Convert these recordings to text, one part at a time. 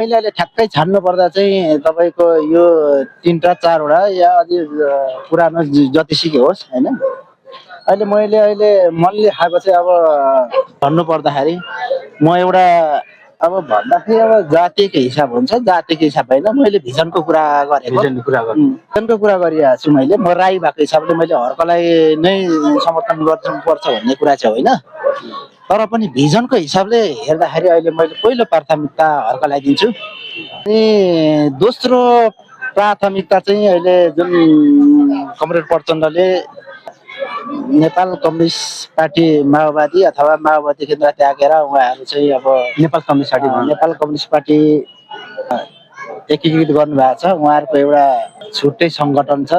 मैले अहिले ठ्याक्कै छान्नु पर्दा चाहिँ तपाईँको यो 3टा 4वटा या अलि पुरानो जतिसुकै होस् होइन। अहिले मनले खाएको चाहिँ अब भन्नु पर्दाखेरि म एउटा अब भन्दाखेरि अब जातिको हिसाब हुन्छ, जातिको हिसाब होइन, मैले भिजनको कुरा गरेको। भिजनको कुरा गर्नु भिजनको कुरा गरिरहेको छु मैले। म राई भएको हिसाबले मैले हर्कलाई नै समर्थन गर्नुपर्छ भन्ने कुरा चाहिँ होइन, तर पनि भिजनको हिसाबले हेर्दाखेरि अहिले मैले पहिलो प्राथमिकता हर्कलाई दिन्छु। अनि दोस्रो प्राथमिकता चाहिँ अहिले जुन कमरेड प्रचण्डले नेपाल कम्युनिस्ट पार्टी माओवादी अथवा माओवादी केन्द्र त्यागेर उहाँहरू चाहिँ अब नेपाल कम्युनिस्ट पार्टी एकीकृत गर्नुभएको छ। उहाँहरूको एउटा छुट्टै सङ्गठन छ।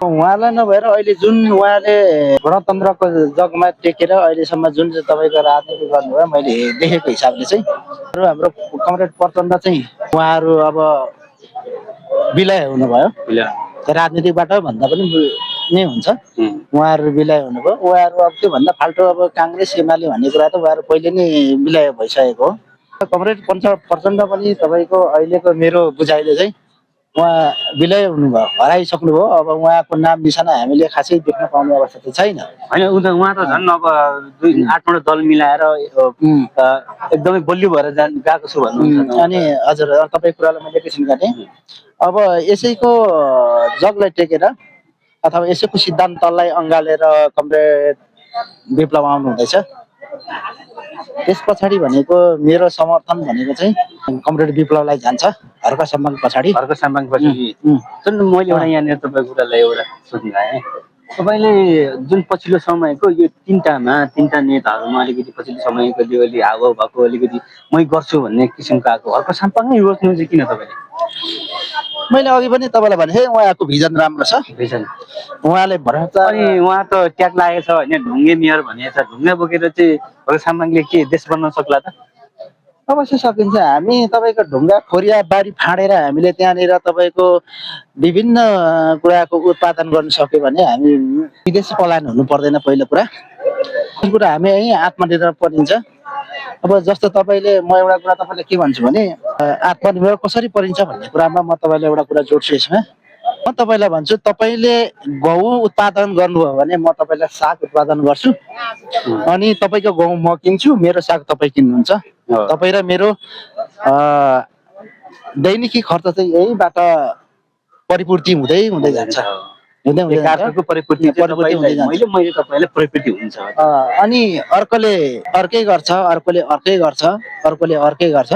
उहाँलाई नभएर अहिले जुन उहाँले गणतन्त्रको जगमा टेकेर अहिलेसम्म जुन चाहिँ तपाईँको राजनीति गर्नुभयो, मैले देखेको हिसाबले चाहिँ हाम्रो कमरेड प्रचण्ड चाहिँ उहाँहरू अब विलय हुनुभयो। राजनीतिबाट भन्दा पनि नै हुन्छ, उहाँहरू विलय हुनुभयो। उहाँहरू अब त्योभन्दा फाल्टो अब काङ्ग्रेस एमाले भन्ने कुरा त उहाँहरू पहिले नै विलय भइसकेको हो। कमरेड प्रचण्ड पनि तपाईँको अहिलेको मेरो बुझाइले चाहिँ उहाँ विलय हुनुभयो, हराइसक्नुभयो। अब उहाँको नाम निशाना हामीले खासै देख्न पाउने अवस्था त छैन होइन। उहाँ त झन् अब 8वटा दल मिलाएर एकदमै बलियो भएर गएको छु भन्नुहुन्छ। अनि हजुर, तपाईँको कुरालाई मैले एकैछिन काटेँ। अब यसैको जगलाई टेकेर अथवा यसैको सिद्धान्तलाई अँगालेर कमरेड विप्लव आउनु हुँदैछ। त्यस पछाडि भनेको मेरो समर्थन भनेको चाहिँ कमरेड विप्लवलाई जान्छ, हर्क सम्मान पछाडि। जुन मैले एउटा यहाँनिर तपाईँको कुरालाई एउटा सोध्न आएँ, तपाईँले जुन पछिल्लो समयको यो तिनवटा नेताहरूमा अलिकति पछिल्लो समयको अलि हावा भएको अलिकति मै गर्छु भन्ने किसिमको आएको हर्क साम्पाङै रोज्नु चाहिँ किन तपाईँले? मैले अघि पनि तपाईँलाई भने उहाँको भिजन राम्रो छ। उहाँले भ्रष्टाचार, अनि उहाँ त ट्याग लागेको छ होइन, ढुङ्गे मेयर भनेको छ। ढुङ्गा बोकेर चाहिँ हर्क साम्पाङले के देश बनाउन सक्ला त? अवश्य सकिन्छ। हामी तपाईँको ढुङ्गा खोरिया बारी फाँडेर हामीले त्यहाँनिर तपाईँको विभिन्न कुराको उत्पादन गर्न सक्यो भने हामी विदेश पलायन हुनु पर्दैन। पहिलो कुरा हामी यहीँ आत्मनिर्भर परिन्छ। अब जस्तो तपाईँले म एउटा कुरा तपाईँले के भन्छु भने आत्मनिर्भर कसरी परिन्छ भन्ने कुरामा म तपाईँलाई एउटा कुरा जोड्छु। यसमा म तपाईँलाई भन्छु, तपाईँले गहुँ उत्पादन गर्नुभयो भने म तपाईँलाई साग उत्पादन गर्छु, अनि तपाईँको गहुँ म किन्छु, मेरो साग तपाईँ किन्नुहुन्छ। तपाईँ र मेरो दैनिकी खर्च चाहिँ यहीबाट परिपूर्ति हुँदै हुँदै जान्छ। अनि अर्कोले अर्कै गर्छ, अर्कोले अर्कै गर्छ, अर्कोले अर्कै गर्छ।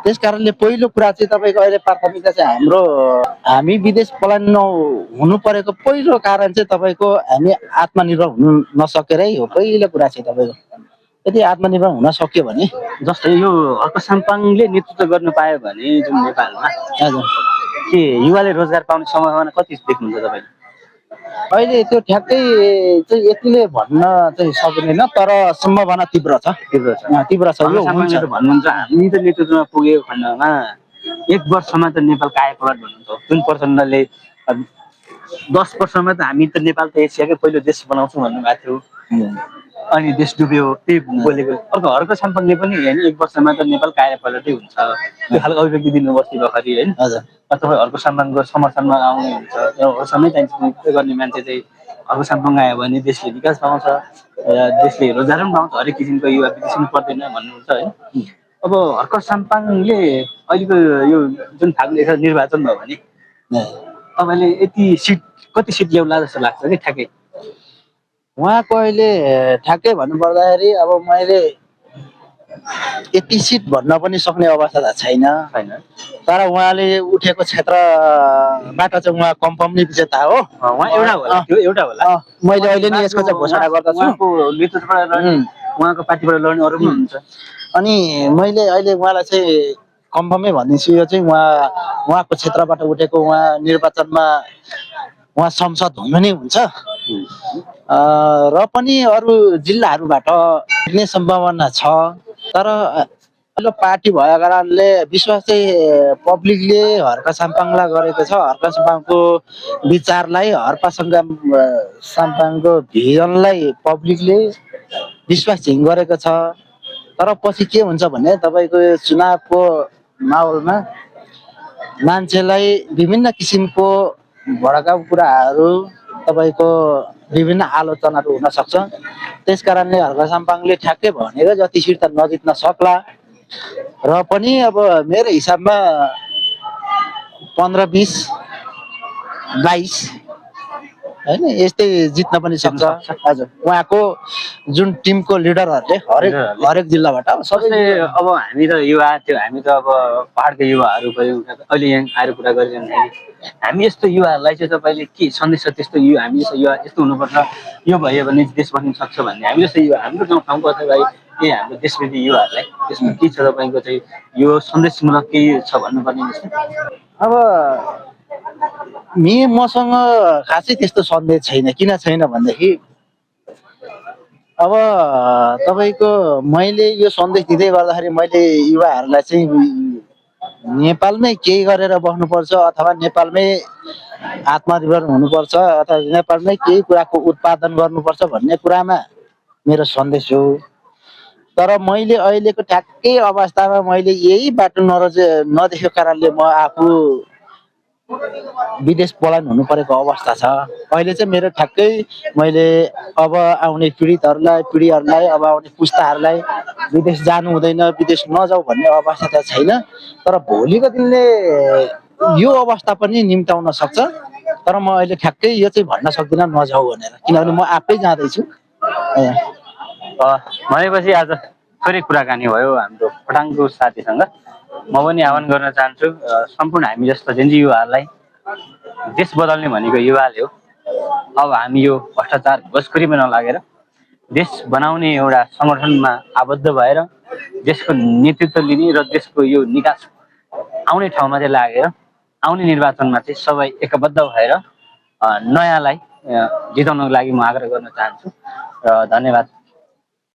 त्यस कारणले पहिलो कुरा चाहिँ तपाईँको अहिले प्राथमिकता चाहिँ हामी विदेश पलायन हुनु परेको पहिलो कारण चाहिँ तपाईँको हामी आत्मनिर्भर हुनु नसकेरै हो। पहिलो कुरा चाहिँ तपाईँको यदि आत्मनिर्भर हुन सक्यो भने, जस्तै यो हर्क साम्पाङले नेतृत्व गर्न पायो भने जुन नेपालमा के युवाले रोजगार पाउने सम्भावना कति देख्नुहुन्छ तपाईँले? अहिले त्यो ठ्याक्कै चाहिँ यतिले भन्न चाहिँ सकिँदैन, तर सम्भावना तीव्र छ। यो भन्नुहुन्छ हामी त नेतृत्वमा पुगेको खण्डमा 1 वर्षमा त नेपाल कायापलट भन्नुहुन्छ। जुन प्रचण्डले 10 वर्षमा त हामी त नेपाल त एसियाकै पहिलो देश बनाउँछौँ भन्नुभएको थियो, अनि देश डुब्यो, त्यही बोलेको। अर्को हर्क साम्पाङले पनि होइन 1 वर्षमा त नेपाल कायापलटै हुन्छ, त्यो खालको अभिव्यक्ति दिनुभयो भर्खरै होइन। तपाईँ हर्क साम्पाङको समर्थनमा आउनुहुन्छ, समय चाहिन्छ गर्ने मान्छे चाहिँ हर्क साम्पाङ आयो भने देशले विकास पाउँछ, देशले रोजगार पनि पाउँछ, हरेक किसिमको युवा विदेश पनि पर्दैन भन्नुहुन्छ होइन। अब हर्क साम्पाङले अहिलेको यो जुन फागुन 11 निर्वाचन भयो भने तपाईँले कति सिट ल्याउला जस्तो लाग्छ कि ठ्याक्कै? उहाँको अहिले ठ्याक्कै भन्नुपर्दाखेरि अब मैले यति सिट भन्न पनि सक्ने अवस्था त छैन, तर उहाँले उठेको क्षेत्रबाट चाहिँ उहाँ कन्फर्मली विजेता हो। मैले अहिले नै यसको चाहिँ घोषणा गर्दछु। उहाँको पार्टीबाट लड्ने अरू पनि हुन्छ। अनि मैले अहिले उहाँलाई चाहिँ कन्फर्मै भनिदिन्छु, यो चाहिँ उहाँको क्षेत्रबाट उठेको, उहाँ निर्वाचनमा उहाँ संसद हुनु नै हुन्छ। र पनि अरू जिल्लाहरूबाट जित्ने सम्भावना छ, तर पहिलो पार्टी भएको कारणले विश्वास चाहिँ पब्लिकले हर्क साम्पाङलाई गरेको छ। हर्क साम्पाङको विचारलाई, हर्क साम्पाङको भिजनलाई पब्लिकले विश्वास गरेको छ। तर पछि के हुन्छ भने तपाईँको चुनावको माहौलमा मान्छेलाई विभिन्न किसिमको भड्काउ कुराहरू तपाईँको विभिन्न आलोचनाहरू हुन सक्छ। त्यस कारणले हर्क साम्पाङले ठ्याक्कै भनेको जति सिट त नजित्न सक्ला, र पनि अब मेरो हिसाबमा 15, 20, 22 होइन यस्तै जित्न पनि सक्छ। हजुर, उहाँको जुन टिमको लिडरहरूले हरेक जिल्लाबाट अब सबै अब हामी त युवा थियो, हामी त अब पहाडको युवाहरू भयो, अहिले यहाँ आएर कुरा गरिरहँदाखेरि हामी यस्तो युवाहरूलाई चाहिँ तपाईँले के सन्देश छ त्यस्तो युवा, हामी जस्तो युवा यस्तो हुनुपर्छ, यो भयो भने देश बस्न सक्छ भन्ने हामी जस्तो युवा हाम्रो गाउँठाउँको अथवा केही हाम्रो देशविदेशी युवाहरूलाई त्यसमा के छ तपाईँको चाहिँ यो सन्देशमूलक केही छ भन्नुपर्ने जस्तो? अब मसँग खासै त्यस्तो सन्देश छैन। किन छैन भनेदेखि अब तपाईँको मैले यो सन्देश दिँदै गर्दाखेरि मैले युवाहरूलाई चाहिँ नेपालमै केही गरेर बस्नुपर्छ अथवा नेपालमै आत्मनिर्भर हुनुपर्छ अथवा नेपालमै केही कुराको उत्पादन गर्नुपर्छ भन्ने कुरामा मेरो सन्देश हो। तर मैले अहिलेको ठ्याक्कै अवस्थामा मैले यही बाटो नदेखेको कारणले म आफू विदेश पलायन हुनु परेको अवस्था छ। अहिले चाहिँ मेरो ठ्याक्कै मैले अब आउने पिँढीहरूलाई अब आउने पुस्ताहरूलाई विदेश जानु हुँदैन, विदेश नजाऊ भन्ने अवस्था त छैन। तर भोलिको दिनले यो अवस्था पनि निम्ताउन सक्छ। तर म अहिले ठ्याक्कै यो चाहिँ भन्न सक्दिनँ नजाऊ भनेर, किनभने म आफै जाँदैछु। भनेपछि आज थोरै कुराकानी भयो हाम्रो खोटाङको साथीसँग। म पनि आह्वान गर्न चाहन्छु सम्पूर्ण हामी जस्तो जेन्जी युवाहरूलाई, देश बदल्ने भनेको युवाले हो। अब हामी यो भ्रष्टाचार घुसखोरीमा नलागेर देश बनाउने एउटा सङ्गठनमा आबद्ध भएर देशको नेतृत्व लिने र देशको यो निकास आउने ठाउँमा चाहिँ लागेर आउने निर्वाचनमा चाहिँ सबै एकबद्ध भएर नयाँलाई जिताउनको लागि म आग्रह गर्न चाहन्छु र धन्यवाद।